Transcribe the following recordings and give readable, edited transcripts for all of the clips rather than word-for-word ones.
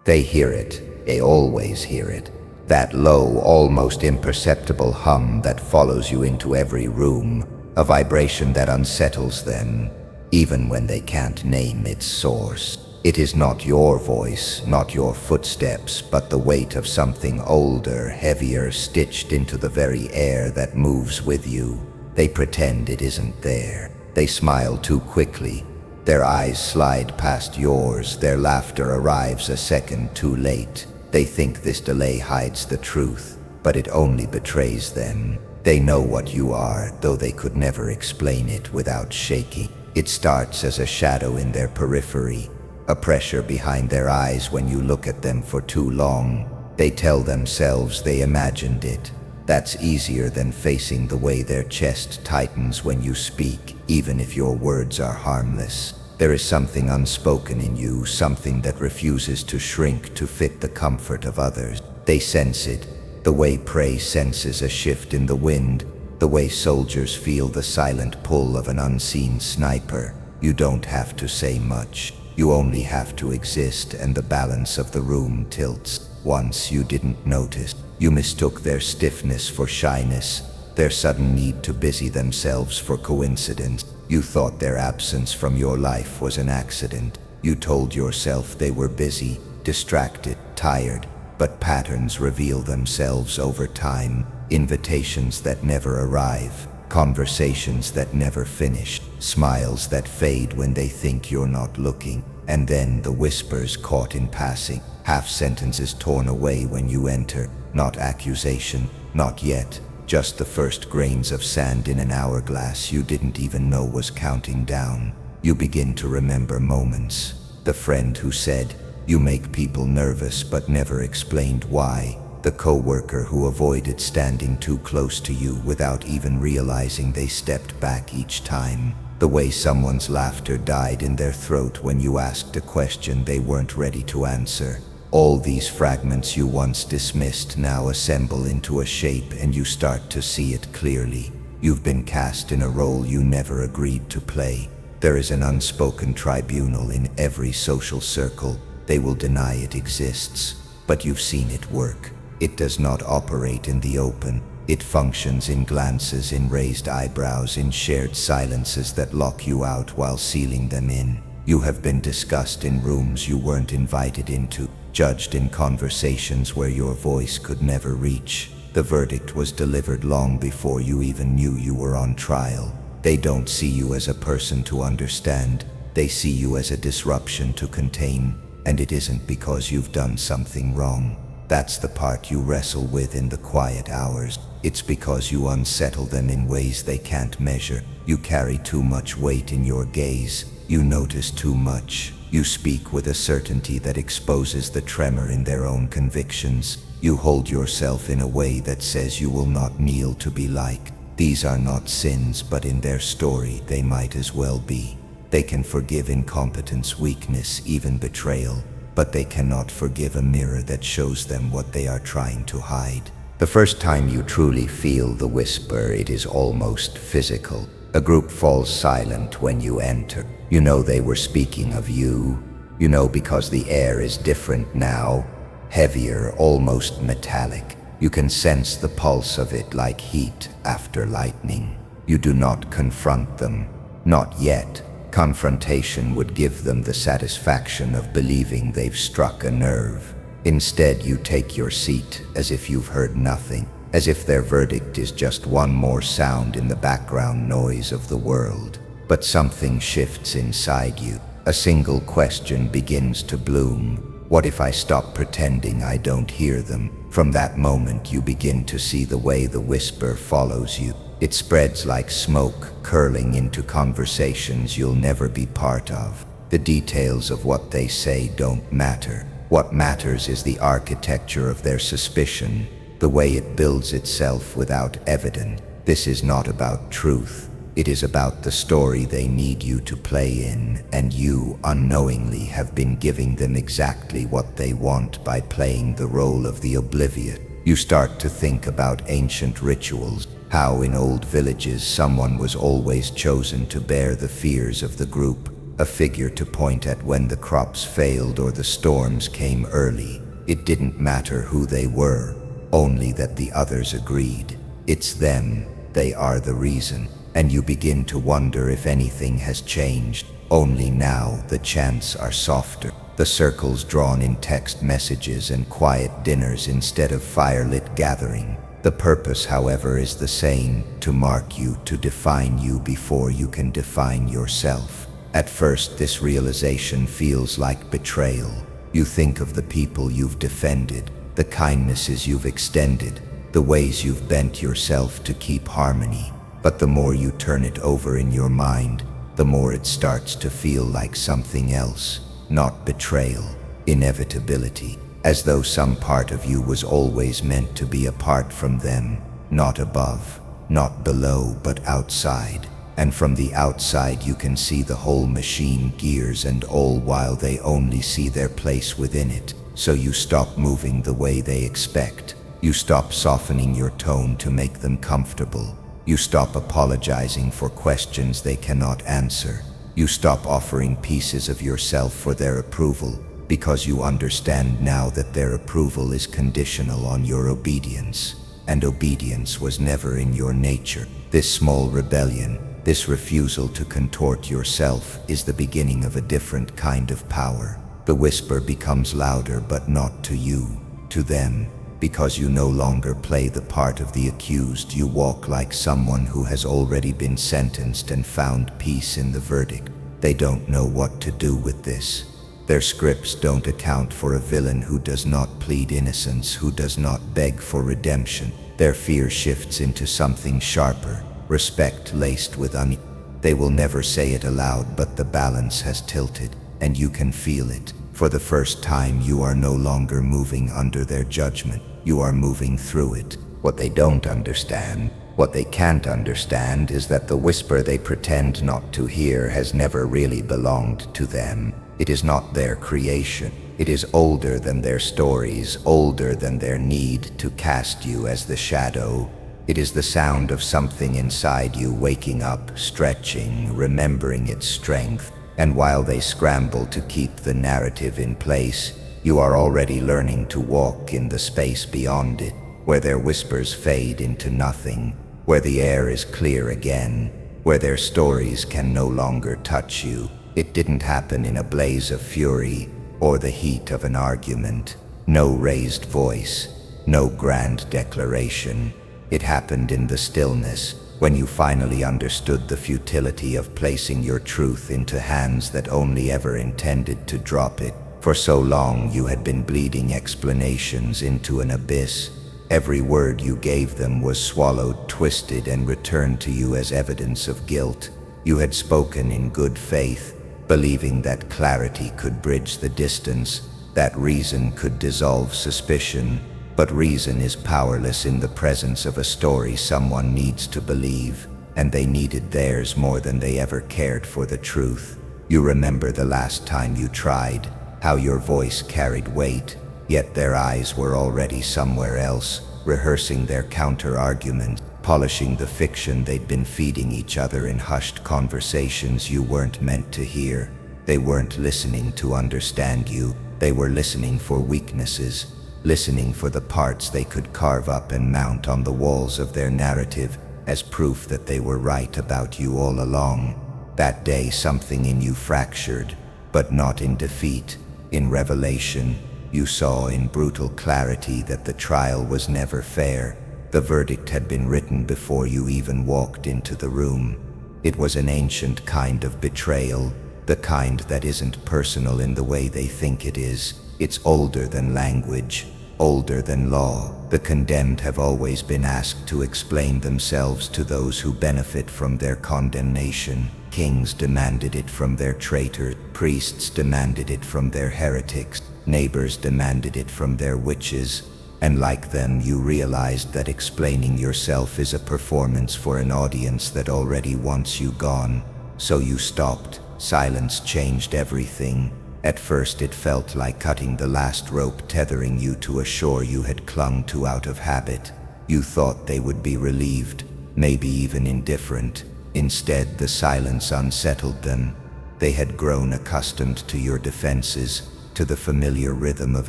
They hear it. They always hear it. That low, almost imperceptible hum that follows you into every room, a vibration that unsettles them, even when they can't name its source. It is not your voice, not your footsteps, but the weight of something older, heavier, stitched into the very air that moves with you. They pretend it isn't there. They smile too quickly. Their eyes slide past yours. Their laughter arrives a second too late. They think this delay hides the truth, but it only betrays them. They know what you are, though they could never explain it without shaking. It starts as a shadow in their periphery, a pressure behind their eyes when you look at them for too long. They tell themselves they imagined it. That's easier than facing the way their chest tightens when you speak, even if your words are harmless. There is something unspoken in you, something that refuses to shrink to fit the comfort of others. They sense it, the way prey senses a shift in the wind, the way soldiers feel the silent pull of an unseen sniper. You don't have to say much. You only have to exist, and the balance of the room tilts. Once you didn't notice. You mistook their stiffness for shyness, their sudden need to busy themselves for coincidence. You thought their absence from your life was an accident. You told yourself they were busy, distracted, tired, but patterns reveal themselves over time. Invitations that never arrive, conversations that never finish, smiles that fade when they think you're not looking, and then the whispers caught in passing, half sentences torn away when you enter. Not accusation, not yet, just the first grains of sand in an hourglass you didn't even know was counting down. You begin to remember moments. The friend who said, "You make people nervous," but never explained why. The coworker who avoided standing too close to you without even realizing they stepped back each time. The way someone's laughter died in their throat when you asked a question they weren't ready to answer. All these fragments you once dismissed now assemble into a shape, and you start to see it clearly. You've been cast in a role you never agreed to play. There is an unspoken tribunal in every social circle. They will deny it exists, but you've seen it work. It does not operate in the open. It functions in glances, in raised eyebrows, in shared silences that lock you out while sealing them in. You have been discussed in rooms you weren't invited into, judged in conversations where your voice could never reach. The verdict was delivered long before you even knew you were on trial. They don't see you as a person to understand. They see you as a disruption to contain, and it isn't because you've done something wrong. That's the part you wrestle with in the quiet hours. It's because you unsettle them in ways they can't measure. You carry too much weight in your gaze. You notice too much. You speak with a certainty that exposes the tremor in their own convictions. You hold yourself in a way that says you will not kneel to be liked. These are not sins, but in their story they might as well be. They can forgive incompetence, weakness, even betrayal, but they cannot forgive a mirror that shows them what they are trying to hide. The first time you truly feel the whisper, it is almost physical. A group falls silent when you enter. You know they were speaking of you. You know because the air is different now, heavier, almost metallic. You can sense the pulse of it like heat after lightning. You do not confront them. Not yet. Confrontation would give them the satisfaction of believing they've struck a nerve. Instead, you take your seat as if you've heard nothing, as if their verdict is just one more sound in the background noise of the world. But something shifts inside you. A single question begins to bloom. What if I stop pretending I don't hear them? From that moment, you begin to see the way the whisper follows you. It spreads like smoke, curling into conversations you'll never be part of. The details of what they say don't matter. What matters is the architecture of their suspicion, the way it builds itself without evidence. This is not about truth. It is about the story they need you to play in, and you, unknowingly, have been giving them exactly what they want by playing the role of the oblivious. You start to think about ancient rituals, how in old villages someone was always chosen to bear the fears of the group. a figure to point at when the crops failed or the storms came early. It didn't matter who they were, only that the others agreed. It's them, they are the reason. And you begin to wonder if anything has changed. Only now the chants are softer, the circles drawn in text messages and quiet dinners instead of firelit gathering. The purpose, however, is the same, to mark you, to define you before you can define yourself. At first, this realization feels like betrayal. You think of the people you've defended, the kindnesses you've extended, the ways you've bent yourself to keep harmony. But the more you turn it over in your mind, the more it starts to feel like something else. Not betrayal, inevitability, as though some part of you was always meant to be apart from them, not above, not below, but outside. And from the outside you can see the whole machine, gears and all, while they only see their place within it. So you stop moving the way they expect. You stop softening your tone to make them comfortable. You stop apologizing for questions they cannot answer. You stop offering pieces of yourself for their approval, because you understand now that their approval is conditional on your obedience. And obedience was never in your nature. This small rebellion, this refusal to contort yourself, is the beginning of a different kind of power. The whisper becomes louder, but not to you, to them. Because you no longer play the part of the accused, you walk like someone who has already been sentenced and found peace in the verdict. They don't know what to do with this. Their scripts don't account for a villain who does not plead innocence, who does not beg for redemption. Their fear shifts into something sharper, respect laced with unease. They will never say it aloud, but the balance has tilted, and you can feel it. For the first time, you are no longer moving under their judgment. You are moving through it. What they don't understand, what they can't understand, is that the whisper they pretend not to hear has never really belonged to them. It is not their creation. It is older than their stories, older than their need to cast you as the shadow. It is the sound of something inside you waking up, stretching, remembering its strength. And while they scramble to keep the narrative in place, you are already learning to walk in the space beyond it, where their whispers fade into nothing, where the air is clear again, where their stories can no longer touch you. It didn't happen in a blaze of fury or the heat of an argument. No raised voice, no grand declaration. It happened in the stillness, when you finally understood the futility of placing your truth into hands that only ever intended to drop it. For so long you had been bleeding explanations into an abyss. Every word you gave them was swallowed, twisted, and returned to you as evidence of guilt. You had spoken in good faith, believing that clarity could bridge the distance, that reason could dissolve suspicion. But reason is powerless in the presence of a story someone needs to believe, and they needed theirs more than they ever cared for the truth. You remember the last time you tried, how your voice carried weight, yet their eyes were already somewhere else, rehearsing their counter-argument, polishing the fiction they'd been feeding each other in hushed conversations you weren't meant to hear. They weren't listening to understand you, they were listening for weaknesses. Listening for the parts they could carve up and mount on the walls of their narrative as proof that they were right about you all along. That day something in you fractured, but not in defeat. In revelation, you saw in brutal clarity that the trial was never fair. The verdict had been written before you even walked into the room. It was an ancient kind of betrayal, the kind that isn't personal in the way they think it is. It's older than language, older than law. The condemned have always been asked to explain themselves to those who benefit from their condemnation. Kings demanded it from their traitors, priests demanded it from their heretics, neighbors demanded it from their witches. And like them, you realized that explaining yourself is a performance for an audience that already wants you gone. So you stopped. Silence changed everything. At first it felt like cutting the last rope tethering you to a shore you had clung to out of habit. You thought they would be relieved, maybe even indifferent. Instead, the silence unsettled them. They had grown accustomed to your defenses, to the familiar rhythm of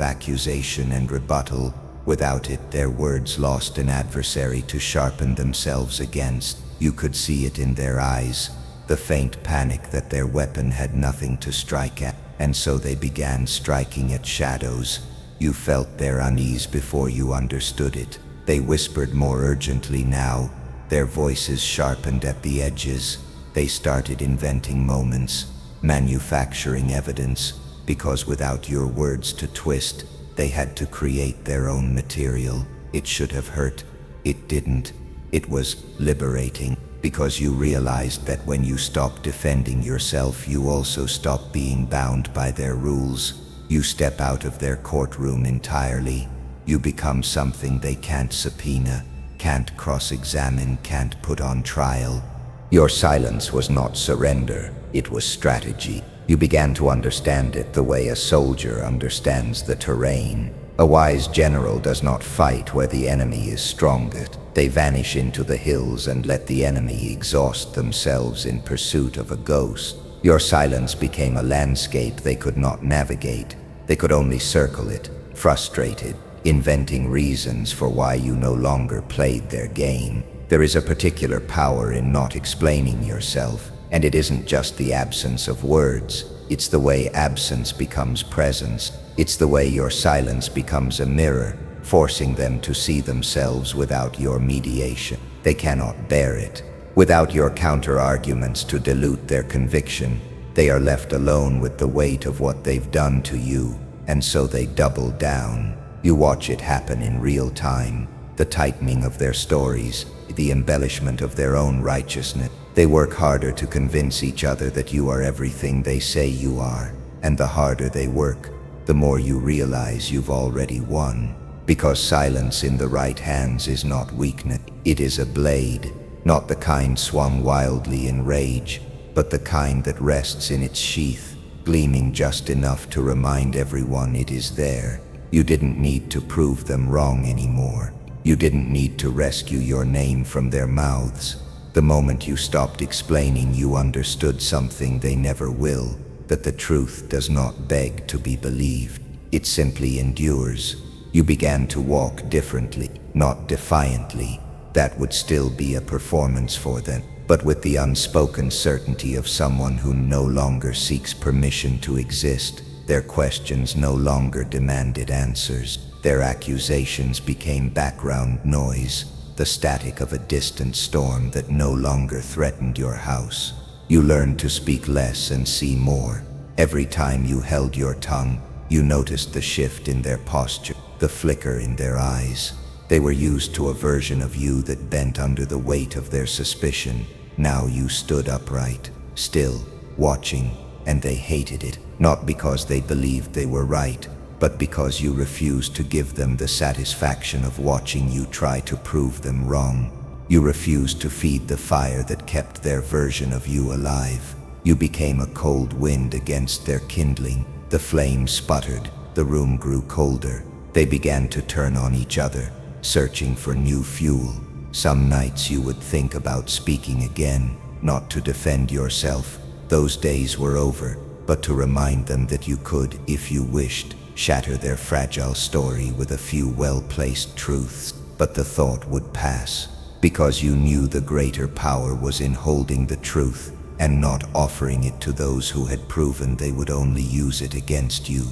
accusation and rebuttal. Without it, their words lost an adversary to sharpen themselves against. You could see it in their eyes, the faint panic that their weapon had nothing to strike at, and so they began striking at shadows. You felt their unease before you understood it. They whispered more urgently now, their voices sharpened at the edges. They started inventing moments, manufacturing evidence, because without your words to twist, they had to create their own material. It should have hurt. It didn't. It was liberating, because you realized that when you stop defending yourself, you also stop being bound by their rules. You step out of their courtroom entirely. You become something they can't subpoena, can't cross-examine, can't put on trial. Your silence was not surrender, it was strategy. You began to understand it the way a soldier understands the terrain. A wise general does not fight where the enemy is strongest. They vanish into the hills and let the enemy exhaust themselves in pursuit of a ghost. Your silence became a landscape they could not navigate. They could only circle it, frustrated, inventing reasons for why you no longer played their game. There is a particular power in not explaining yourself, and it isn't just the absence of words. It's the way absence becomes presence. It's the way your silence becomes a mirror, forcing them to see themselves without your mediation. They cannot bear it. Without your counter-arguments to dilute their conviction, they are left alone with the weight of what they've done to you, and so they double down. You watch it happen in real time, the tightening of their stories, the embellishment of their own righteousness. They work harder to convince each other that you are everything they say you are, and the harder they work, the more you realize you've already won. Because silence in the right hands is not weakness, it is a blade, not the kind swung wildly in rage, but the kind that rests in its sheath, gleaming just enough to remind everyone it is there. You didn't need to prove them wrong anymore. You didn't need to rescue your name from their mouths. The moment you stopped explaining, you understood something they never will, that the truth does not beg to be believed. It simply endures. You began to walk differently, not defiantly. That would still be a performance for them, but with the unspoken certainty of someone who no longer seeks permission to exist. Their questions no longer demanded answers. Their accusations became background noise, the static of a distant storm that no longer threatened your house. You learned to speak less and see more. Every time you held your tongue, you noticed the shift in their posture, the flicker in their eyes. They were used to a version of you that bent under the weight of their suspicion. Now you stood upright, still, watching, and they hated it, not because they believed they were right, but because you refused to give them the satisfaction of watching you try to prove them wrong. You refused to feed the fire that kept their version of you alive. You became a cold wind against their kindling. The flame sputtered, the room grew colder. They began to turn on each other, searching for new fuel. Some nights you would think about speaking again, not to defend yourself. Those days were over, but to remind them that you could, if you wished, shatter their fragile story with a few well-placed truths. But the thought would pass, because you knew the greater power was in holding the truth and not offering it to those who had proven they would only use it against you.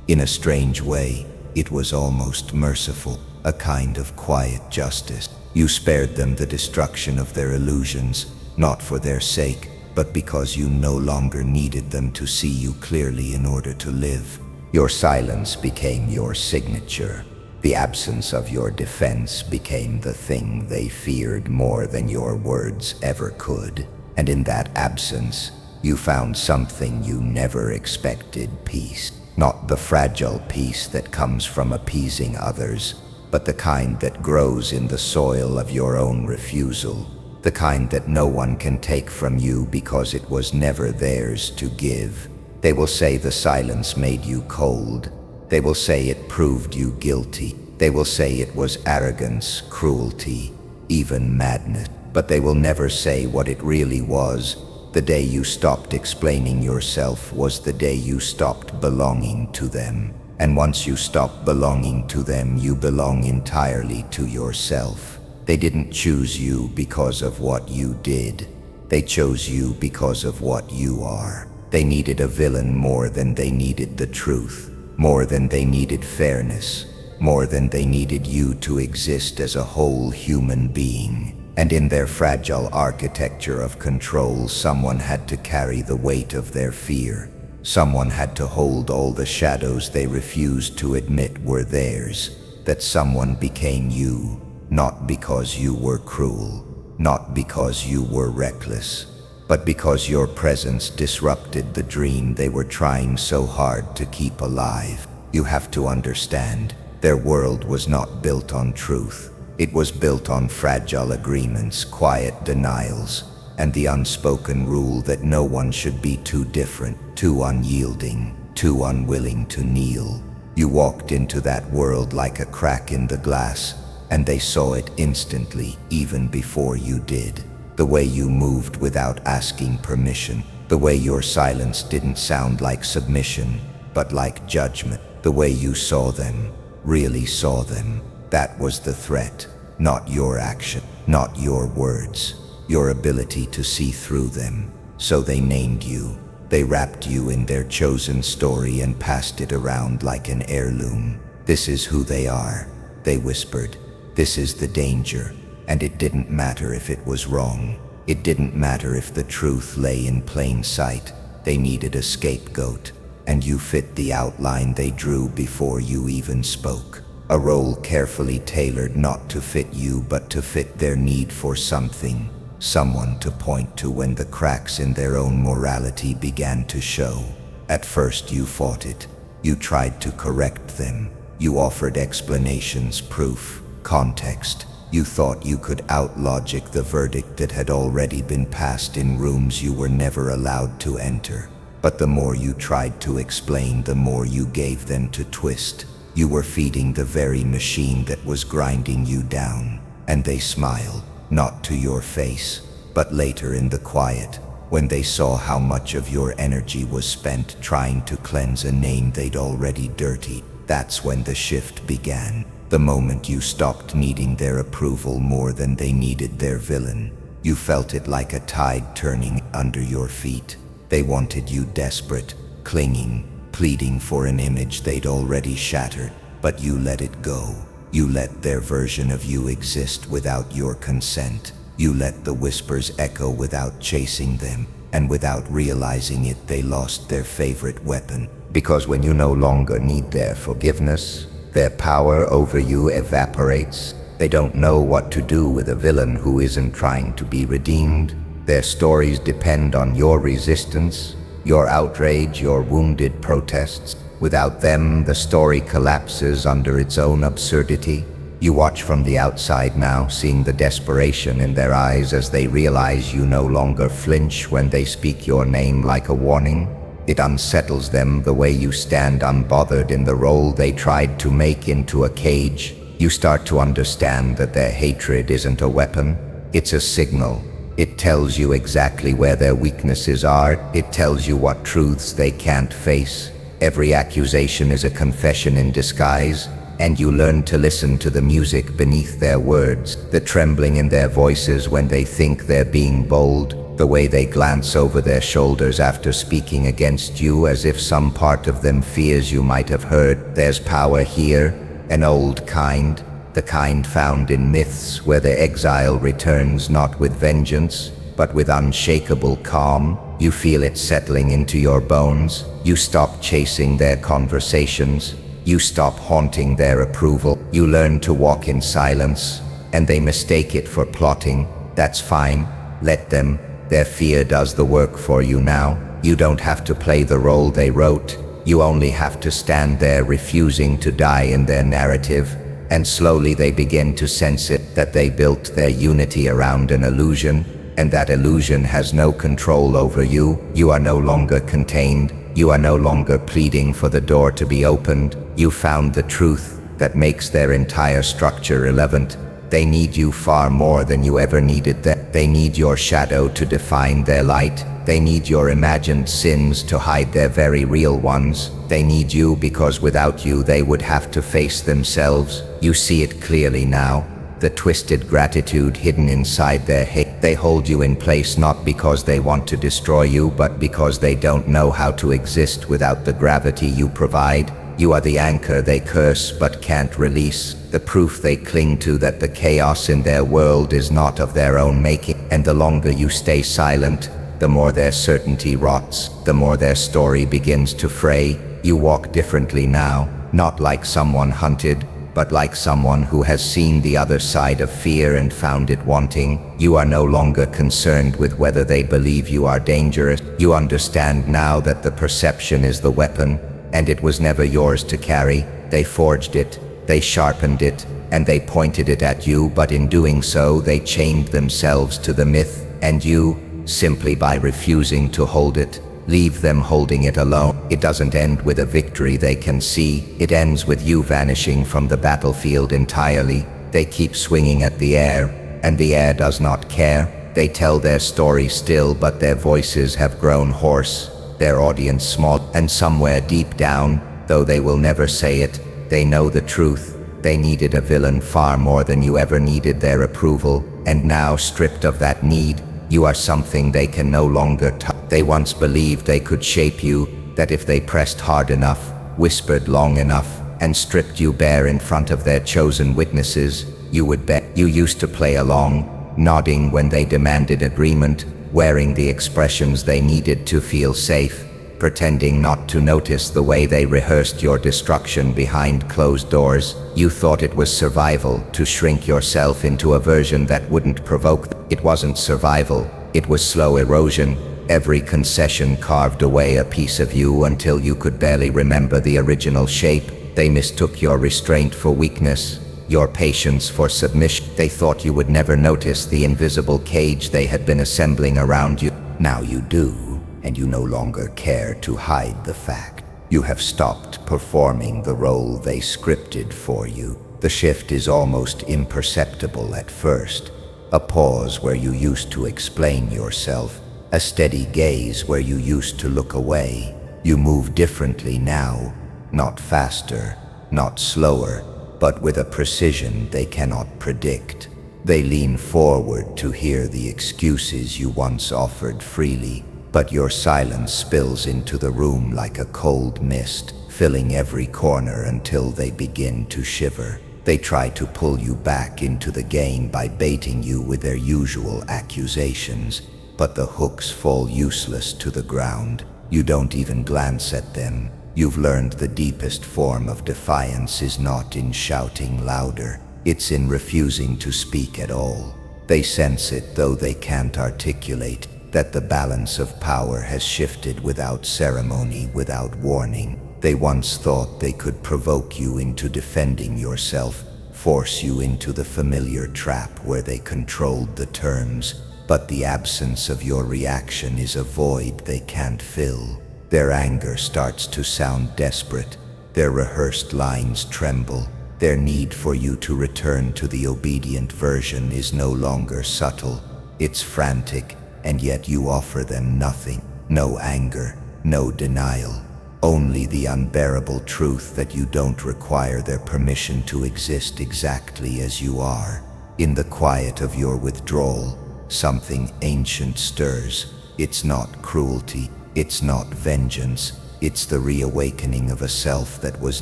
In a strange way, it was almost merciful, a kind of quiet justice. You spared them the destruction of their illusions, not for their sake, but because you no longer needed them to see you clearly in order to live. Your silence became your signature. The absence of your defense became the thing they feared more than your words ever could. And in that absence, you found something you never expected: peace. Not the fragile peace that comes from appeasing others, but the kind that grows in the soil of your own refusal. The kind that no one can take from you because it was never theirs to give. They will say the silence made you cold. They will say it proved you guilty. They will say it was arrogance, cruelty, even madness. But they will never say what it really was. The day you stopped explaining yourself was the day you stopped belonging to them. And once you stop belonging to them, you belong entirely to yourself. They didn't choose you because of what you did. They chose you because of what you are. They needed a villain more than they needed the truth, more than they needed fairness, more than they needed you to exist as a whole human being. And in their fragile architecture of control, someone had to carry the weight of their fear. Someone had to hold all the shadows they refused to admit were theirs. That someone became you, not because you were cruel, not because you were reckless, but because your presence disrupted the dream they were trying so hard to keep alive. You have to understand, their world was not built on truth. It was built on fragile agreements, quiet denials, and the unspoken rule that no one should be too different, too unyielding, too unwilling to kneel. You walked into that world like a crack in the glass, and they saw it instantly, even before you did. The way you moved without asking permission, the way your silence didn't sound like submission, but like judgment, the way you saw them, really saw them. That was the threat, not your action, not your words, your ability to see through them. So they named you. They wrapped you in their chosen story and passed it around like an heirloom. This is who they are, they whispered. This is the danger. And it didn't matter if it was wrong. It didn't matter if the truth lay in plain sight. They needed a scapegoat, and you fit the outline they drew before you even spoke. A role carefully tailored not to fit you, but to fit their need for something. Someone to point to when the cracks in their own morality began to show. At first you fought it. You tried to correct them. You offered explanations, proof, context. You thought you could out-logic the verdict that had already been passed in rooms you were never allowed to enter. But the more you tried to explain, the more you gave them to twist. You were feeding the very machine that was grinding you down. And they smiled, not to your face, but later in the quiet, when they saw how much of your energy was spent trying to cleanse a name they'd already dirtied. That's when the shift began. The moment you stopped needing their approval more than they needed their villain. You felt it like a tide turning under your feet. They wanted you desperate, clinging, pleading for an image they'd already shattered, but you let it go. You let their version of you exist without your consent. You let the whispers echo without chasing them, and without realizing it, they lost their favorite weapon. Because when you no longer need their forgiveness, their power over you evaporates. They don't know what to do with a villain who isn't trying to be redeemed. Their stories depend on your resistance, your outrage, your wounded protests. Without them, the story collapses under its own absurdity. You watch from the outside now, seeing the desperation in their eyes as they realize you no longer flinch when they speak your name like a warning. It unsettles them the way you stand unbothered in the role they tried to make into a cage. You start to understand that their hatred isn't a weapon, it's a signal. It tells you exactly where their weaknesses are. It tells you what truths they can't face. Every accusation is a confession in disguise, and you learn to listen to the music beneath their words, the trembling in their voices when they think they're being bold, the way they glance over their shoulders after speaking against you as if some part of them fears you might have heard. There's power here, an old kind, the kind found in myths where the exile returns not with vengeance, but with unshakable calm. You feel it settling into your bones. You stop chasing their conversations. You stop haunting their approval. You learn to walk in silence, and they mistake it for plotting. That's fine. Let them. Their fear does the work for you now. You don't have to play the role they wrote. You only have to stand there refusing to die in their narrative. And slowly they begin to sense it, that they built their unity around an illusion, and that illusion has no control over you. You are no longer contained. You are no longer pleading for the door to be opened. You found the truth that makes their entire structure irrelevant. They need you far more than you ever needed them. They need your shadow to define their light. They need your imagined sins to hide their very real ones. They need you because without you they would have to face themselves. You see it clearly now. The twisted gratitude hidden inside their hate. They hold you in place not because they want to destroy you, but because they don't know how to exist without the gravity you provide. You are the anchor they curse but can't release, the proof they cling to that the chaos in their world is not of their own making. And the longer you stay silent, the more their certainty rots, the more their story begins to fray. You walk differently now, not like someone hunted, but like someone who has seen the other side of fear and found it wanting. You are no longer concerned with whether they believe you are dangerous. You understand now that the perception is the weapon, and it was never yours to carry. They forged it, they sharpened it, and they pointed it at you, but in doing so they chained themselves to the myth, and you, simply by refusing to hold it, leave them holding it alone. It doesn't end with a victory they can see. It ends with you vanishing from the battlefield entirely. They keep swinging at the air, and the air does not care. They tell their story still, but their voices have grown hoarse, their audience small, and somewhere deep down, though they will never say it, they know the truth. They needed a villain far more than you ever needed their approval, and now, stripped of that need, you are something they can no longer touch. They once believed they could shape you, that if they pressed hard enough, whispered long enough, and stripped you bare in front of their chosen witnesses, you would bet. You used to play along, nodding when they demanded agreement, wearing the expressions they needed to feel safe, pretending not to notice the way they rehearsed your destruction behind closed doors. You thought it was survival to shrink yourself into a version that wouldn't provoke them. It wasn't survival, it was slow erosion. Every concession carved away a piece of you until you could barely remember the original shape. They mistook your restraint for weakness, your patience for submission. They thought you would never notice the invisible cage they had been assembling around you. Now you do, and you no longer care to hide the fact. You have stopped performing the role they scripted for you. The shift is almost imperceptible at first. A pause where you used to explain yourself, a steady gaze where you used to look away. You move differently now, not faster, not slower, but with a precision they cannot predict. They lean forward to hear the excuses you once offered freely, but your silence spills into the room like a cold mist, filling every corner until they begin to shiver. They try to pull you back into the game by baiting you with their usual accusations, but the hooks fall useless to the ground. You don't even glance at them. You've learned the deepest form of defiance is not in shouting louder, it's in refusing to speak at all. They sense it, though they can't articulate, that the balance of power has shifted without ceremony, without warning. They once thought they could provoke you into defending yourself, force you into the familiar trap where they controlled the terms, but the absence of your reaction is a void they can't fill. Their anger starts to sound desperate, their rehearsed lines tremble, their need for you to return to the obedient version is no longer subtle, it's frantic, and yet you offer them nothing. No anger, no denial, only the unbearable truth that you don't require their permission to exist exactly as you are. In the quiet of your withdrawal, something ancient stirs. It's not cruelty, it's not vengeance, it's the reawakening of a self that was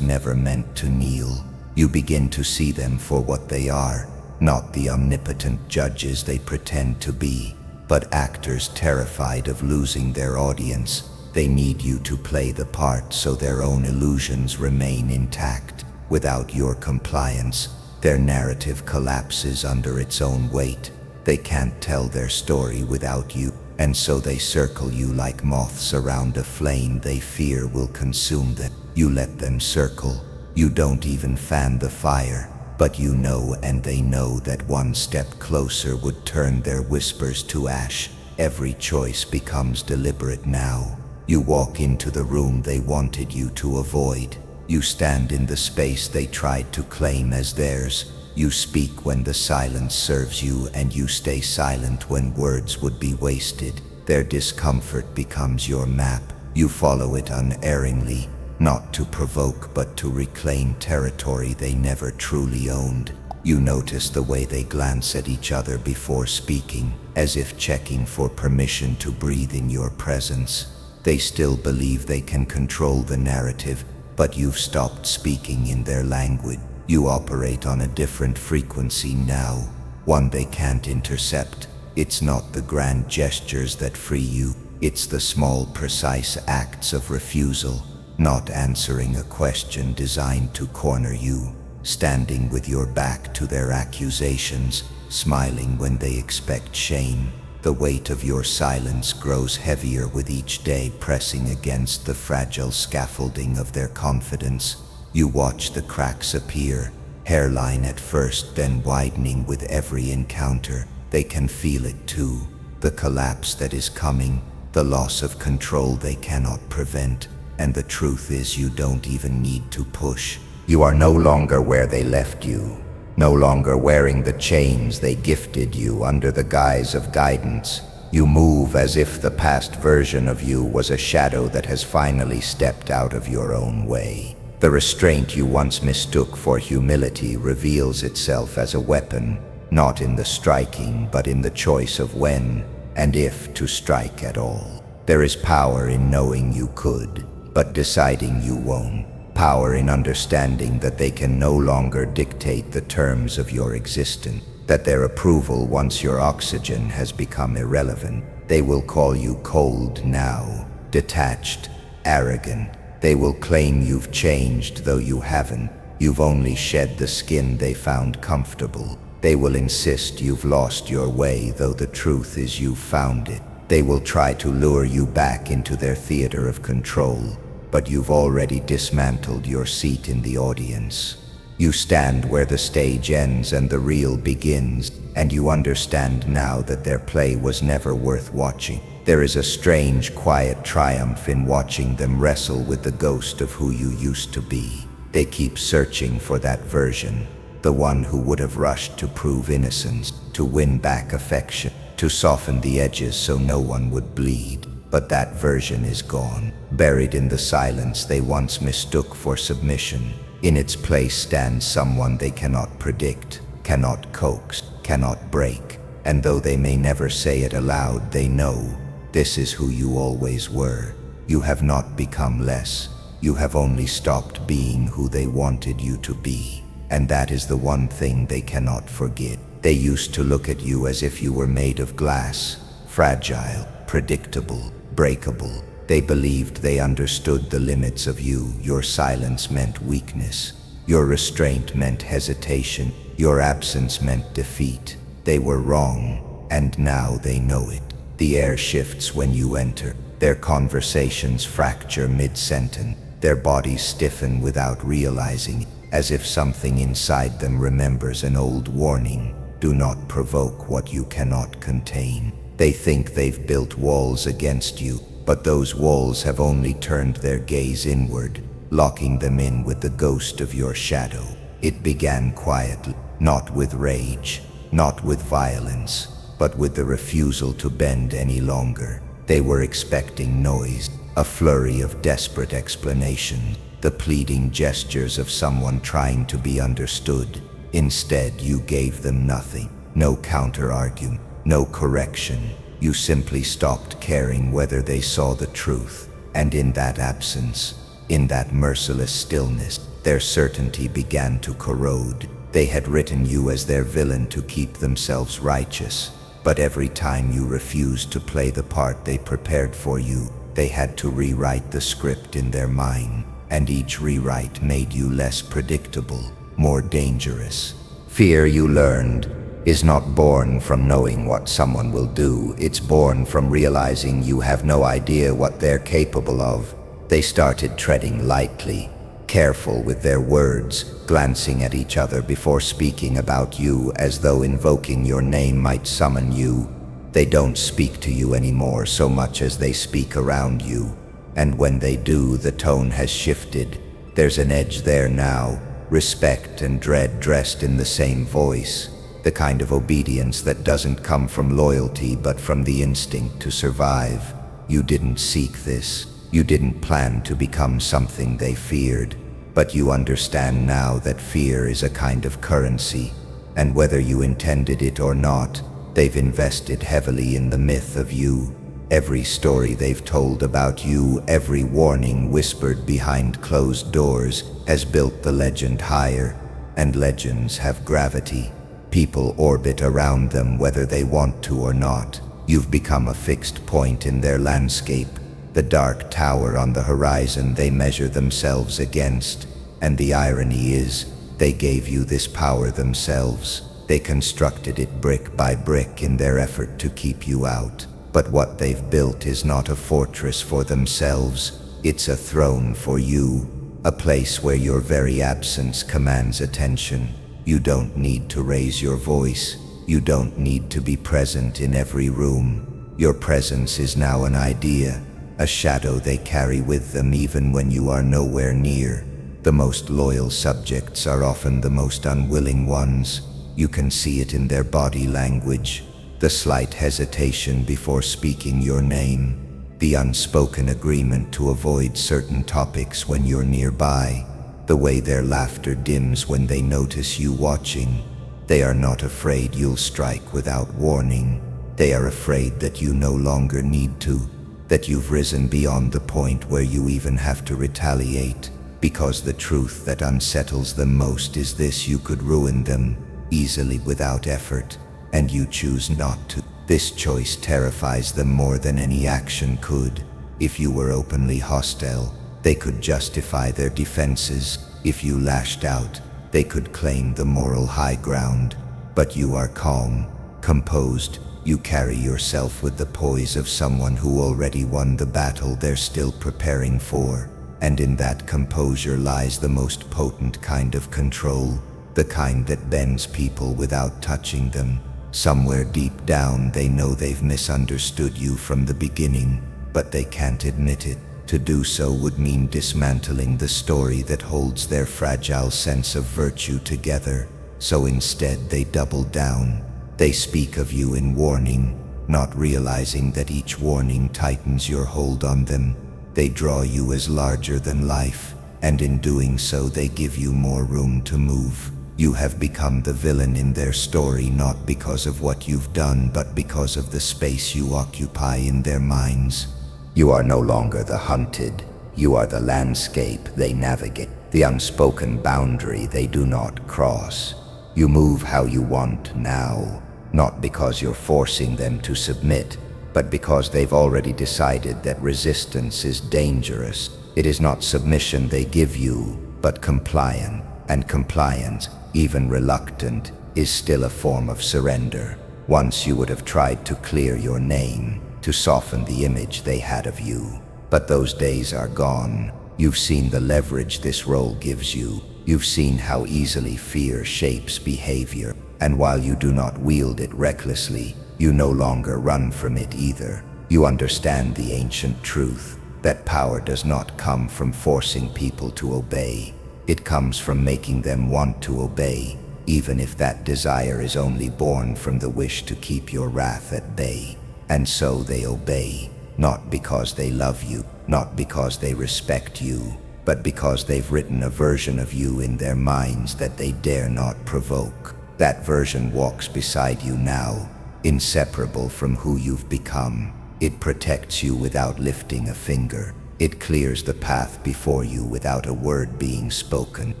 never meant to kneel. You begin to see them for what they are, not the omnipotent judges they pretend to be, but actors terrified of losing their audience. They need you to play the part so their own illusions remain intact. Without your compliance, their narrative collapses under its own weight. They can't tell their story without you, and so they circle you like moths around a flame they fear will consume them. You let them circle. You don't even fan the fire, but you know and they know that one step closer would turn their whispers to ash. Every choice becomes deliberate now. You walk into the room they wanted you to avoid. You stand in the space they tried to claim as theirs. You speak when the silence serves you, and you stay silent when words would be wasted. Their discomfort becomes your map. You follow it unerringly, not to provoke but to reclaim territory they never truly owned. You notice the way they glance at each other before speaking, as if checking for permission to breathe in your presence. They still believe they can control the narrative, but you've stopped speaking in their language. You operate on a different frequency now, one they can't intercept. It's not the grand gestures that free you, it's the small, precise acts of refusal, not answering a question designed to corner you, standing with your back to their accusations, smiling when they expect shame. The weight of your silence grows heavier with each day, pressing against the fragile scaffolding of their confidence. You watch the cracks appear, hairline at first, then widening with every encounter. They can feel it too, the collapse that is coming, the loss of control they cannot prevent. And the truth is, you don't even need to push. You are no longer where they left you. No longer wearing the chains they gifted you under the guise of guidance. You move as if the past version of you was a shadow that has finally stepped out of your own way. The restraint you once mistook for humility reveals itself as a weapon, not in the striking, but in the choice of when and if to strike at all. There is power in knowing you could, but deciding you won't. Power in understanding that they can no longer dictate the terms of your existence, that their approval once your oxygen has become irrelevant. They will call you cold now, detached, arrogant. They will claim you've changed though you haven't. You've only shed the skin they found comfortable. They will insist you've lost your way though the truth is you've found it. They will try to lure you back into their theater of control, but you've already dismantled your seat in the audience. You stand where the stage ends and the real begins, and you understand now that their play was never worth watching. There is a strange, quiet triumph in watching them wrestle with the ghost of who you used to be. They keep searching for that version, the one who would have rushed to prove innocence, to win back affection, to soften the edges so no one would bleed. But that version is gone, buried in the silence they once mistook for submission. In its place stands someone they cannot predict, cannot coax, cannot break. And though they may never say it aloud, they know this is who you always were. You have not become less. You have only stopped being who they wanted you to be. And that is the one thing they cannot forget. They used to look at you as if you were made of glass, fragile, predictable, breakable. They believed they understood the limits of you. Your silence meant weakness. Your restraint meant hesitation. Your absence meant defeat. They were wrong, and now they know it. The air shifts when you enter. Their conversations fracture mid-sentence. Their bodies stiffen without realizing it, as if something inside them remembers an old warning. Do not provoke what you cannot contain. They think they've built walls against you, but those walls have only turned their gaze inward, locking them in with the ghost of your shadow. It began quietly, not with rage, not with violence, but with the refusal to bend any longer. They were expecting noise, a flurry of desperate explanation, the pleading gestures of someone trying to be understood. Instead, you gave them nothing, no counter-argument, no correction. You simply stopped caring whether they saw the truth. And in that absence, in that merciless stillness, their certainty began to corrode. They had written you as their villain to keep themselves righteous. But every time you refused to play the part they prepared for you, they had to rewrite the script in their mind. And each rewrite made you less predictable, more dangerous. Fear, you learned, is not born from knowing what someone will do. It's born from realizing you have no idea what they're capable of. They started treading lightly, careful with their words, glancing at each other before speaking about you as though invoking your name might summon you. They don't speak to you anymore so much as they speak around you. And when they do, the tone has shifted. There's an edge there now, respect and dread dressed in the same voice. the kind of obedience that doesn't come from loyalty but from the instinct to survive. You didn't seek this. You didn't plan to become something they feared. But you understand now that fear is a kind of currency, and whether you intended it or not, they've invested heavily in the myth of you. Every story they've told about you, every warning whispered behind closed doors, has built the legend higher, and legends have gravity. People orbit around them whether they want to or not. You've become a fixed point in their landscape, the dark tower on the horizon they measure themselves against. And the irony is, they gave you this power themselves. They constructed it brick by brick in their effort to keep you out. But what they've built is not a fortress for themselves, it's a throne for you, a place where your very absence commands attention. You don't need to raise your voice, you don't need to be present in every room. Your presence is now an idea, a shadow they carry with them even when you are nowhere near. The most loyal subjects are often the most unwilling ones. You can see it in their body language. The slight hesitation before speaking your name, the unspoken agreement to avoid certain topics when you're nearby, the way their laughter dims when they notice you watching. They are not afraid you'll strike without warning. They are afraid that you no longer need to, that you've risen beyond the point where you even have to retaliate, because the truth that unsettles them most is this: you could ruin them easily without effort. And you choose not to. This choice terrifies them more than any action could. If you were openly hostile, they could justify their defenses. If you lashed out, they could claim the moral high ground. But you are calm, composed. You carry yourself with the poise of someone who already won the battle they're still preparing for. And in that composure lies the most potent kind of control, the kind that bends people without touching them. Somewhere deep down they know they've misunderstood you from the beginning, but they can't admit it. To do so would mean dismantling the story that holds their fragile sense of virtue together. So instead they double down. They speak of you in warning, not realizing that each warning tightens your hold on them. They draw you as larger than life, and in doing so they give you more room to move. You have become the villain in their story, not because of what you've done, but because of the space you occupy in their minds. You are no longer the hunted. You are the landscape they navigate, the unspoken boundary they do not cross. You move how you want now, not because you're forcing them to submit, but because they've already decided that resistance is dangerous. It is not submission they give you, but compliance. And compliance, even reluctant, is still a form of surrender. Once you would have tried to clear your name, to soften the image they had of you. But those days are gone. You've seen the leverage this role gives you. You've seen how easily fear shapes behavior. And while you do not wield it recklessly, you no longer run from it either. You understand the ancient truth that power does not come from forcing people to obey. It comes from making them want to obey, even if that desire is only born from the wish to keep your wrath at bay. And so they obey, not because they love you, not because they respect you, but because they've written a version of you in their minds that they dare not provoke. That version walks beside you now, inseparable from who you've become. It protects you without lifting a finger. It clears the path before you without a word being spoken,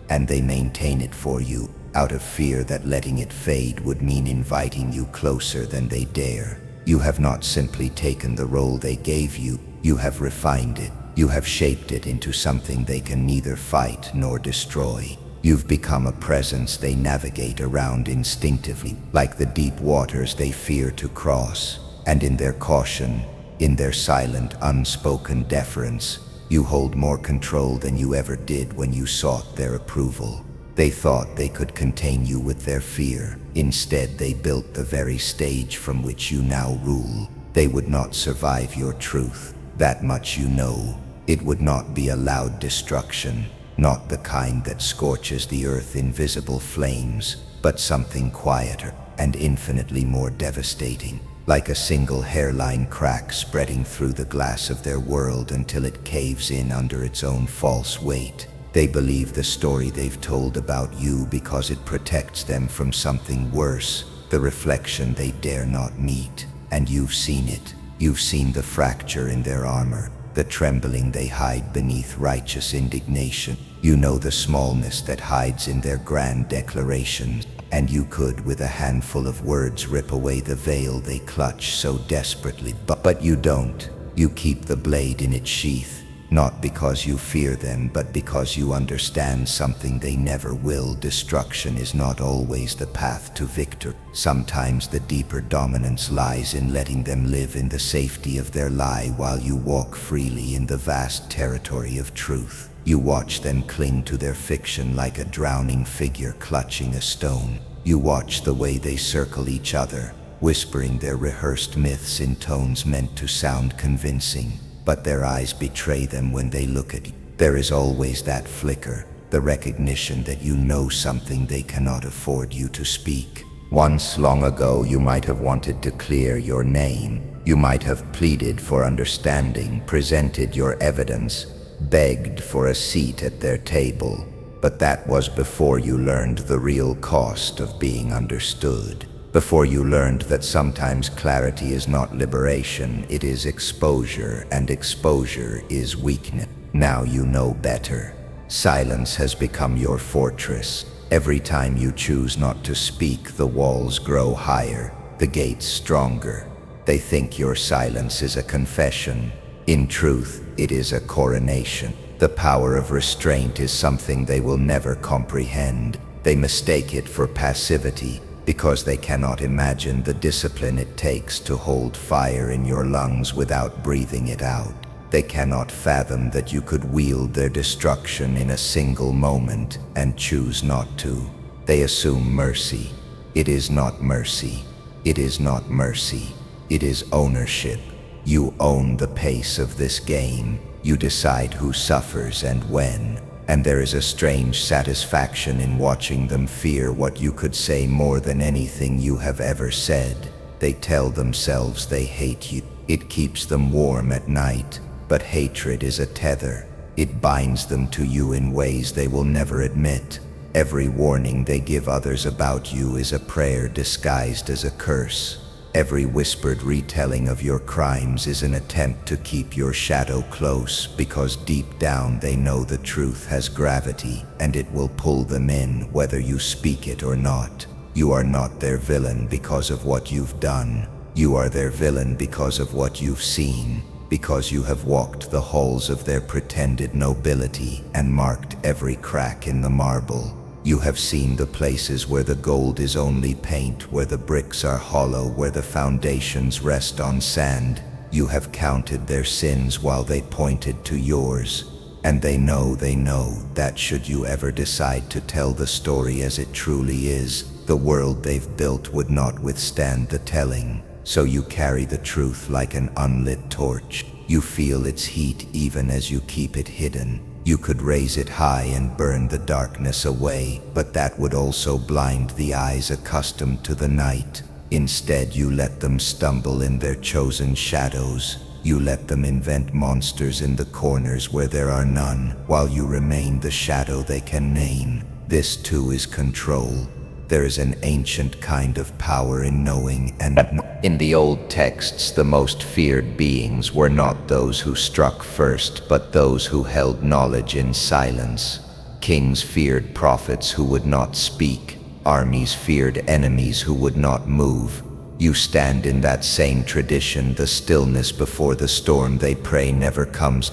and they maintain it for you, out of fear that letting it fade would mean inviting you closer than they dare. You have not simply taken the role they gave you, you have refined it. You have shaped it into something they can neither fight nor destroy. You've become a presence they navigate around instinctively, like the deep waters they fear to cross. And in their caution, in their silent, unspoken deference, you hold more control than you ever did when you sought their approval. They thought they could contain you with their fear. Instead, they built the very stage from which you now rule. They would not survive your truth. That much you know. It would not be a loud destruction, not the kind that scorches the earth in visible flames, but something quieter, and infinitely more devastating, like a single hairline crack spreading through the glass of their world until it caves in under its own false weight. They believe the story they've told about you because it protects them from something worse, the reflection they dare not meet. And you've seen it. You've seen the fracture in their armor, the trembling they hide beneath righteous indignation. You know the smallness that hides in their grand declarations, and you could, with a handful of words, rip away the veil they clutch so desperately. But you don't. You keep the blade in its sheath, not because you fear them, but because you understand something they never will. Destruction is not always the path to victory. Sometimes the deeper dominance lies in letting them live in the safety of their lie while you walk freely in the vast territory of truth. You watch them cling to their fiction like a drowning figure clutching a stone. You watch the way they circle each other, whispering their rehearsed myths in tones meant to sound convincing. But their eyes betray them when they look at you. There is always that flicker, the recognition that you know something they cannot afford you to speak. Once long ago, you might have wanted to clear your name. You might have pleaded for understanding, presented your evidence, begged for a seat at their table. But that was before you learned the real cost of being understood. Before you learned that sometimes clarity is not liberation, it is exposure, and exposure is weakness. Now you know better. Silence has become your fortress. Every time you choose not to speak, the walls grow higher, the gates stronger. They think your silence is a confession. In truth, it is a coronation. The power of restraint is something they will never comprehend. They mistake it for passivity, because they cannot imagine the discipline it takes to hold fire in your lungs without breathing it out. They cannot fathom that you could wield their destruction in a single moment and choose not to. They assume mercy. It is not mercy. It is not mercy. It is ownership. You own the pace of this game. You decide who suffers and when. And there is a strange satisfaction in watching them fear what you could say more than anything you have ever said. They tell themselves they hate you. It keeps them warm at night, but hatred is a tether. It binds them to you in ways they will never admit. Every warning they give others about you is a prayer disguised as a curse. Every whispered retelling of your crimes is an attempt to keep your shadow close, because deep down they know the truth has gravity and it will pull them in whether you speak it or not. You are not their villain because of what you've done. You are their villain because of what you've seen, because you have walked the halls of their pretended nobility and marked every crack in the marble. You have seen the places where the gold is only paint, where the bricks are hollow, where the foundations rest on sand. You have counted their sins while they pointed to yours. And they know that should you ever decide to tell the story as it truly is, the world they've built would not withstand the telling. So you carry the truth like an unlit torch. You feel its heat even as you keep it hidden. You could raise it high and burn the darkness away, but that would also blind the eyes accustomed to the night. Instead, you let them stumble in their chosen shadows. You let them invent monsters in the corners where there are none, while you remain the shadow they can name. This too is control. There is an ancient kind of power in knowing, and in the old texts, the most feared beings were not those who struck first, but those who held knowledge in silence. Kings feared prophets who would not speak. Armies feared enemies who would not move. You stand in that same tradition. The stillness before the storm they pray never comes.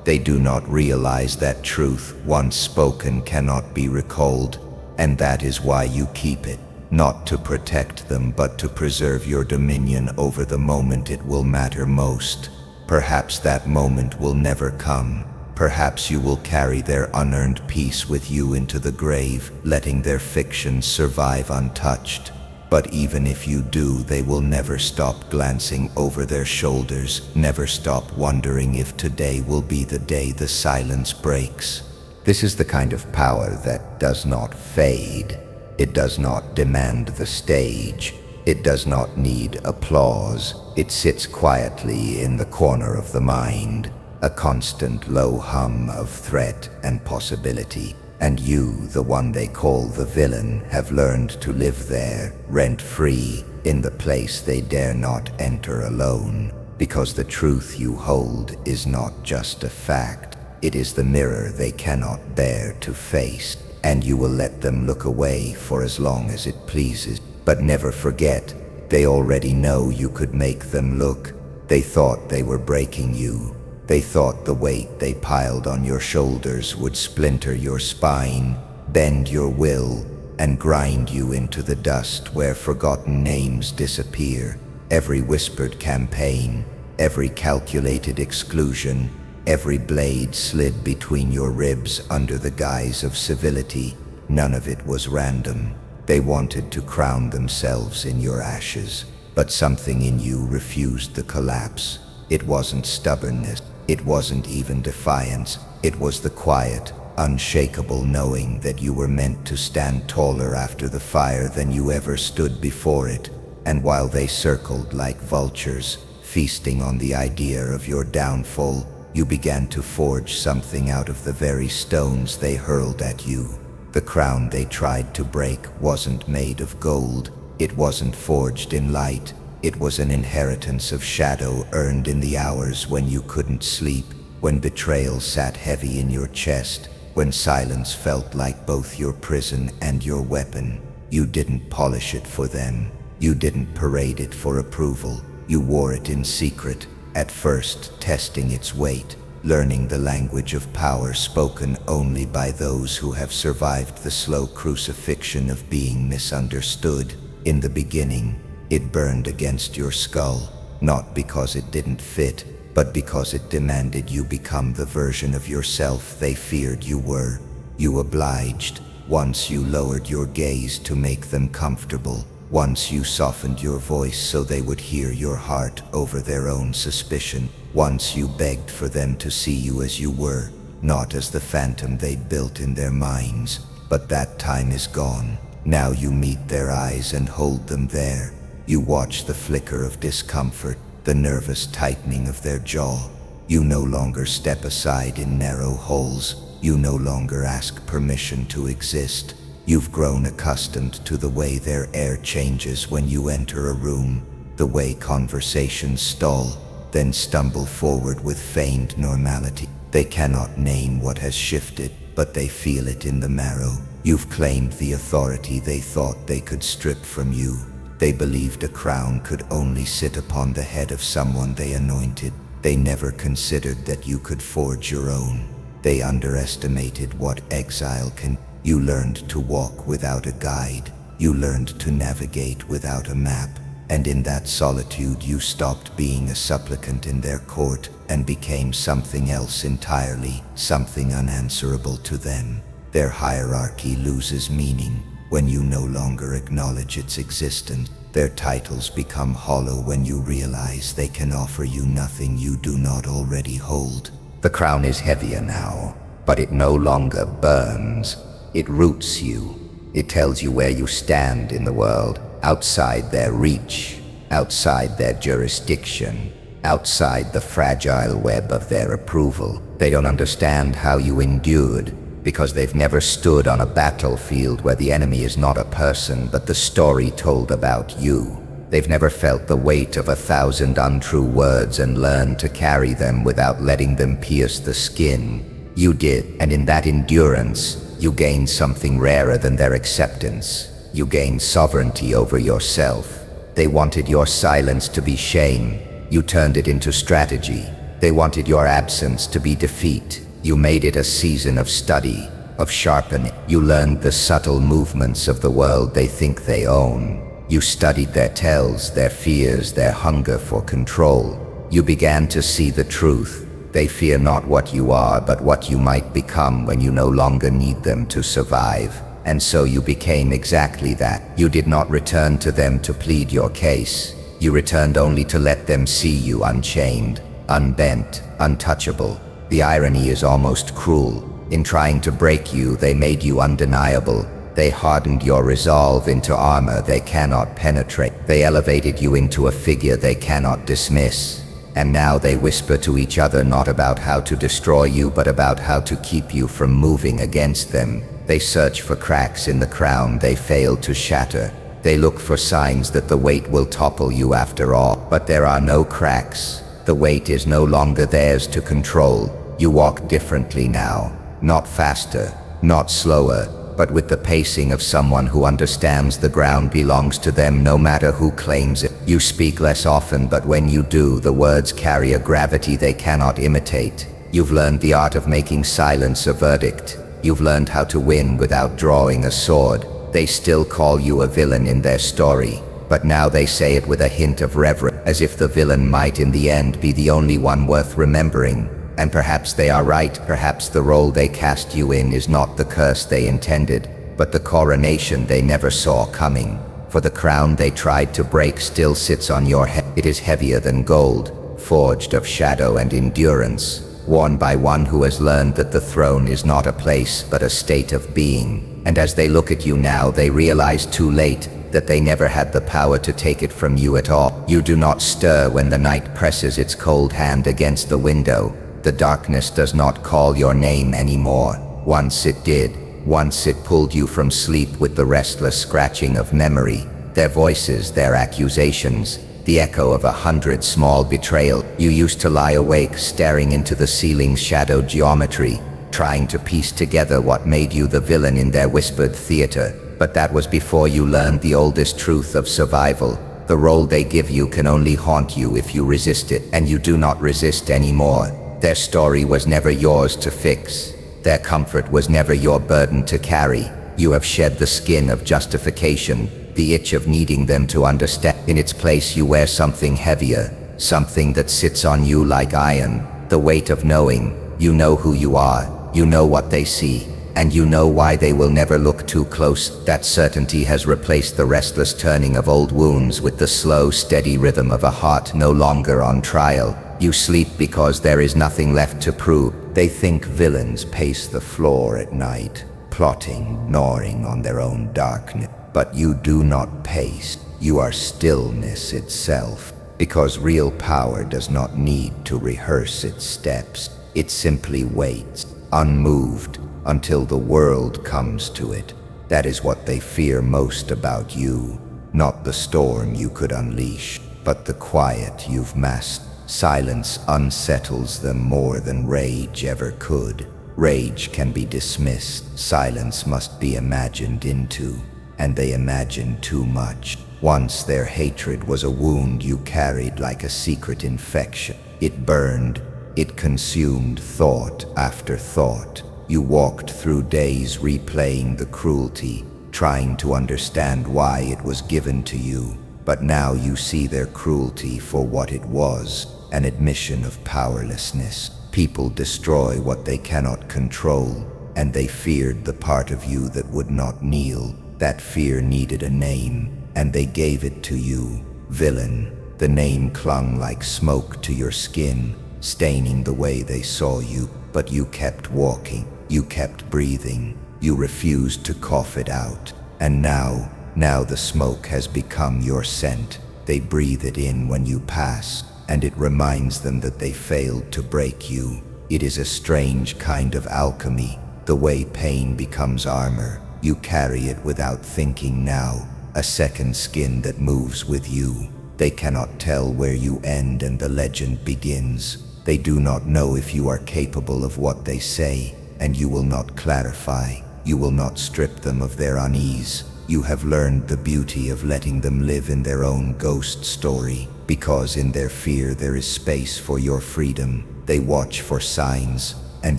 They do not realize that truth, once spoken, cannot be recalled. And that is why you keep it, not to protect them, but to preserve your dominion over the moment it will matter most. Perhaps that moment will never come. Perhaps you will carry their unearned peace with you into the grave, letting their fictions survive untouched. But even if you do, they will never stop glancing over their shoulders, never stop wondering if today will be the day the silence breaks. This is the kind of power that does not fade. It does not demand the stage. It does not need applause. It sits quietly in the corner of the mind, a constant low hum of threat and possibility. And you, the one they call the villain, have learned to live there, rent-free, in the place they dare not enter alone. Because the truth you hold is not just a fact. It is the mirror they cannot bear to face. And you will let them look away for as long as it pleases. But never forget, they already know you could make them look. They thought they were breaking you. They thought the weight they piled on your shoulders would splinter your spine, bend your will, and grind you into the dust where forgotten names disappear. Every whispered campaign, every calculated exclusion, every blade slid between your ribs under the guise of civility, none of it was random. They wanted to crown themselves in your ashes, but something in you refused the collapse. It wasn't stubbornness. It wasn't even defiance. It was the quiet, unshakable knowing that you were meant to stand taller after the fire than you ever stood before it. And while they circled like vultures, feasting on the idea of your downfall, you began to forge something out of the very stones they hurled at you. The crown they tried to break wasn't made of gold. It wasn't forged in light. It was an inheritance of shadow earned in the hours when you couldn't sleep, when betrayal sat heavy in your chest, when silence felt like both your prison and your weapon. You didn't polish it for them. You didn't parade it for approval. You wore it in secret, at first testing its weight, learning the language of power spoken only by those who have survived the slow crucifixion of being misunderstood. In the beginning, it burned against your skull, not because it didn't fit, but because it demanded you become the version of yourself they feared you were. You obliged, once you lowered your gaze to make them comfortable, once you softened your voice so they would hear your heart over their own suspicion, once you begged for them to see you as you were, not as the phantom they'd built in their minds. But that time is gone. Now you meet their eyes and hold them there. You watch the flicker of discomfort, the nervous tightening of their jaw. You no longer step aside in narrow holes. You no longer ask permission to exist. You've grown accustomed to the way their air changes when you enter a room, the way conversations stall, then stumble forward with feigned normality. They cannot name what has shifted, but they feel it in the marrow. You've claimed the authority they thought they could strip from you. They believed a crown could only sit upon the head of someone they anointed. They never considered that you could forge your own. They underestimated what exile can. You learned to walk without a guide. You learned to navigate without a map. And in that solitude you stopped being a supplicant in their court and became something else entirely, something unanswerable to them. Their hierarchy loses meaning when you no longer acknowledge its existence. Their titles become hollow when you realize they can offer you nothing you do not already hold. The crown is heavier now, but it no longer burns. It roots you. It tells you where you stand in the world, outside their reach, outside their jurisdiction, outside the fragile web of their approval. They don't understand how you endured, because they've never stood on a battlefield where the enemy is not a person, but the story told about you. They've never felt the weight of 1,000 untrue words and learned to carry them without letting them pierce the skin. You did, and in that endurance, you gained something rarer than their acceptance. You gained sovereignty over yourself. They wanted your silence to be shame. You turned it into strategy. They wanted your absence to be defeat. You made it a season of study, of sharpening. You learned the subtle movements of the world they think they own. You studied their tells, their fears, their hunger for control. You began to see the truth. They fear not what you are, but what you might become when you no longer need them to survive. And so you became exactly that. You did not return to them to plead your case. You returned only to let them see you unchained, unbent, untouchable. The irony is almost cruel. In trying to break you, they made you undeniable. They hardened your resolve into armor they cannot penetrate. They elevated you into a figure they cannot dismiss. And now they whisper to each other not about how to destroy you, but about how to keep you from moving against them. They search for cracks in the crown they failed to shatter. They look for signs that the weight will topple you after all. But there are no cracks. The weight is no longer theirs to control. You walk differently now. Not faster, not slower, but with the pacing of someone who understands the ground belongs to them no matter who claims it. You speak less often, but when you do, the words carry a gravity they cannot imitate. You've learned the art of making silence a verdict. You've learned how to win without drawing a sword. They still call you a villain in their story, but now they say it with a hint of reverence, as if the villain might in the end be the only one worth remembering. And perhaps they are right. Perhaps the role they cast you in is not the curse they intended, but the coronation they never saw coming. For the crown they tried to break still sits on your head. It is heavier than gold, forged of shadow and endurance, worn by one who has learned that the throne is not a place but a state of being. And as they look at you now, they realize too late that they never had the power to take it from you at all. You do not stir when the night presses its cold hand against the window. The darkness does not call your name anymore. Once it did. Once it pulled you from sleep with the restless scratching of memory, their voices, their accusations, the echo of 100 small betrayals. You used to lie awake staring into the ceiling's shadowed geometry, trying to piece together what made you the villain in their whispered theater. But that was before you learned the oldest truth of survival. The role they give you can only haunt you if you resist it, and you do not resist anymore. Their story was never yours to fix. Their comfort was never your burden to carry. You have shed the skin of justification, the itch of needing them to understand. In its place you wear something heavier, something that sits on you like iron, the weight of knowing. You know who you are, you know what they see, and you know why they will never look too close. That certainty has replaced the restless turning of old wounds with the slow, steady rhythm of a heart no longer on trial. You sleep because there is nothing left to prove. They think villains pace the floor at night, plotting, gnawing on their own darkness. But you do not pace. You are stillness itself, because real power does not need to rehearse its steps. It simply waits, unmoved, until the world comes to it. That is what they fear most about you. Not the storm you could unleash, but the quiet you've mastered. Silence unsettles them more than rage ever could. Rage can be dismissed. Silence must be imagined into, and they imagine too much. Once their hatred was a wound you carried like a secret infection. It burned, it consumed thought after thought. You walked through days replaying the cruelty, trying to understand why it was given to you. But now you see their cruelty for what it was, an admission of powerlessness. People destroy what they cannot control, and they feared the part of you that would not kneel. That fear needed a name, and they gave it to you. Villain. The name clung like smoke to your skin, staining the way they saw you. But you kept walking, you kept breathing, you refused to cough it out. And now the smoke has become your scent. They breathe it in when you pass, and it reminds them that they failed to break you. It is a strange kind of alchemy, the way pain becomes armor. You carry it without thinking now, a second skin that moves with you. They cannot tell where you end and the legend begins. They do not know if you are capable of what they say, and you will not clarify. You will not strip them of their unease. You have learned the beauty of letting them live in their own ghost story, because in their fear there is space for your freedom. They watch for signs, and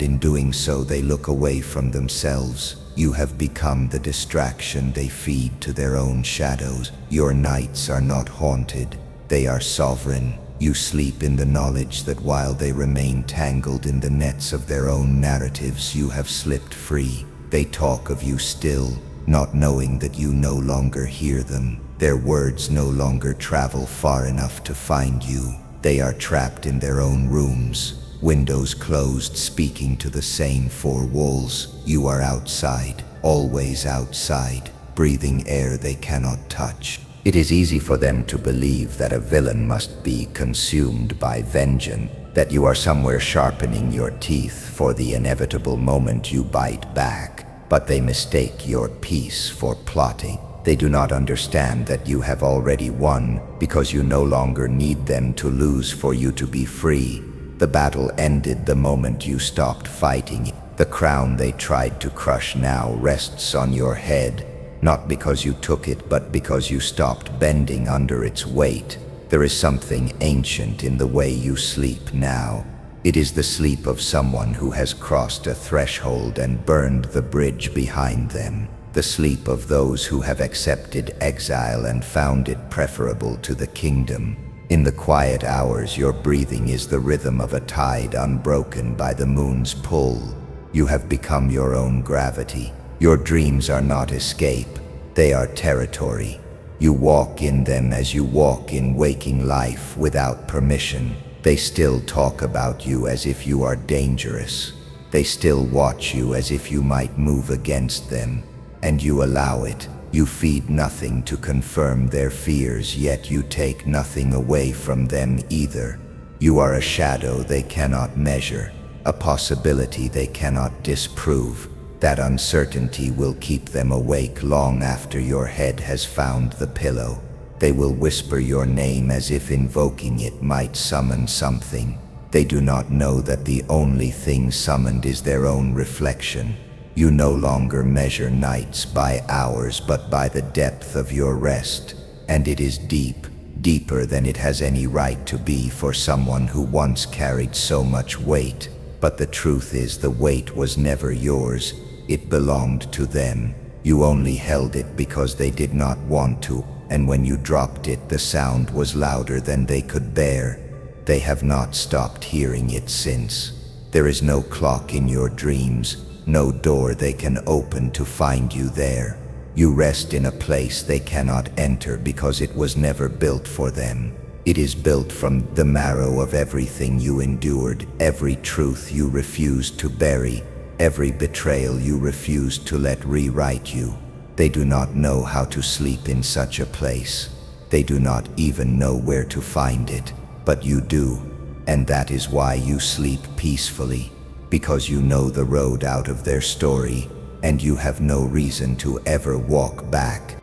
in doing so they look away from themselves. You have become the distraction they feed to their own shadows. Your nights are not haunted, they are sovereign. You sleep in the knowledge that while they remain tangled in the nets of their own narratives, you have slipped free. They talk of you still, not knowing that you no longer hear them. Their words no longer travel far enough to find you. They are trapped in their own rooms, windows closed, speaking to the same four walls. You are outside, always outside, breathing air they cannot touch. It is easy for them to believe that a villain must be consumed by vengeance, that you are somewhere sharpening your teeth for the inevitable moment you bite back. But they mistake your peace for plotting. They do not understand that you have already won because you no longer need them to lose for you to be free. The battle ended the moment you stopped fighting. The crown they tried to crush now rests on your head, not because you took it, but because you stopped bending under its weight. There is something ancient in the way you sleep now. It is the sleep of someone who has crossed a threshold and burned the bridge behind them. The sleep of those who have accepted exile and found it preferable to the kingdom. In the quiet hours, your breathing is the rhythm of a tide unbroken by the moon's pull. You have become your own gravity. Your dreams are not escape, they are territory. You walk in them as you walk in waking life without permission. They still talk about you as if you are dangerous. They still watch you as if you might move against them. And you allow it. You feed nothing to confirm their fears, yet you take nothing away from them either. You are a shadow they cannot measure, a possibility they cannot disprove. That uncertainty will keep them awake long after your head has found the pillow. They will whisper your name as if invoking it might summon something. They do not know that the only thing summoned is their own reflection. You no longer measure nights by hours, but by the depth of your rest. And it is deep, deeper than it has any right to be for someone who once carried so much weight. But the truth is, the weight was never yours. It belonged to them. You only held it because they did not want to, and when you dropped it, the sound was louder than they could bear. They have not stopped hearing it since. There is no clock in your dreams, no door they can open to find you there. You rest in a place they cannot enter because it was never built for them. It is built from the marrow of everything you endured, every truth you refused to bury, every betrayal you refused to let rewrite you. They do not know how to sleep in such a place. They do not even know where to find it, but you do, and that is why you sleep peacefully, because you know the road out of their story, and you have no reason to ever walk back.